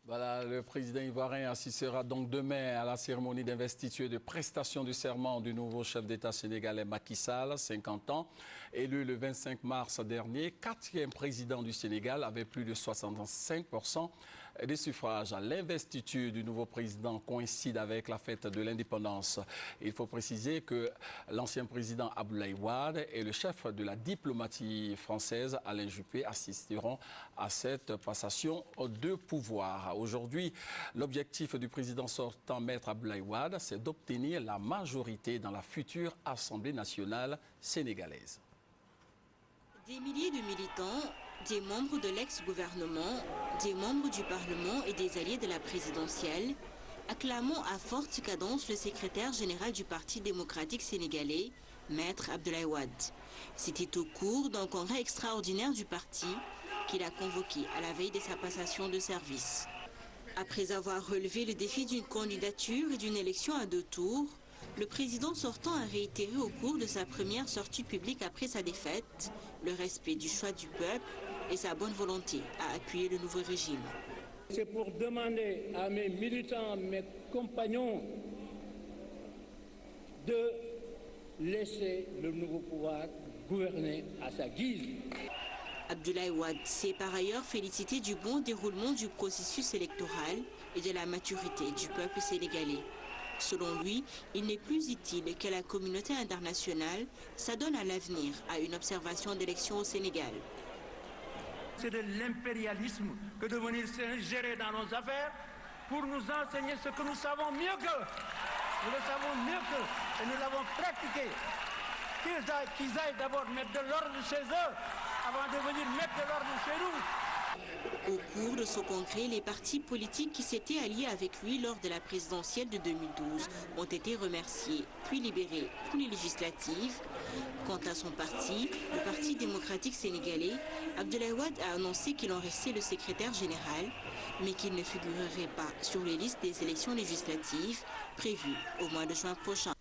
Voilà, le président ivoirien assistera donc demain à la cérémonie d'investiture et de prestation du serment du nouveau chef d'État sénégalais Macky Sall, 50 ans. Élu le 25 mars dernier, quatrième président du Sénégal avec plus de 65% des suffrages. L'investiture du nouveau président coïncide avec la fête de l'indépendance. Il faut préciser que l'ancien président Abdoulaye Wade et le chef de la diplomatie française Alain Juppé assisteront à cette passation de pouvoir. Aujourd'hui, l'objectif du président sortant, Maître Abdoulaye Wade, c'est d'obtenir la majorité dans la future Assemblée nationale sénégalaise. Des milliers de militants, des membres de l'ex-gouvernement, des membres du Parlement et des alliés de la présidentielle acclamant à forte cadence le secrétaire général du Parti démocratique sénégalais, Maître Abdoulaye Wade. C'était au cours d'un congrès extraordinaire du parti qu'il a convoqué à la veille de sa passation de service. Après avoir relevé le défi d'une candidature et d'une élection à 2 tours, le président sortant a réitéré au cours de sa première sortie publique après sa défaite le respect du choix du peuple et sa bonne volonté à appuyer le nouveau régime. C'est pour demander à mes militants, mes compagnons de laisser le nouveau pouvoir gouverner à sa guise. Abdoulaye Wade s'est par ailleurs félicité du bon déroulement du processus électoral et de la maturité du peuple sénégalais. Selon lui, il n'est plus utile que la communauté internationale s'adonne à l'avenir à une observation d'élections au Sénégal. C'est de l'impérialisme que de venir gérer dans nos affaires pour nous enseigner ce que nous savons mieux qu'eux. Nous le savons mieux qu'eux et nous l'avons pratiqué. Qu'ils aillent d'abord mettre de l'ordre chez eux avant de venir mettre de l'ordre chez nous. Au cours de ce congrès, les partis politiques qui s'étaient alliés avec lui lors de la présidentielle de 2012 ont été remerciés, puis libérés pour les législatives. Quant à son parti, le Parti démocratique sénégalais, Abdoulaye Wade a annoncé qu'il en restait le secrétaire général, mais qu'il ne figurerait pas sur les listes des élections législatives prévues au mois de juin prochain.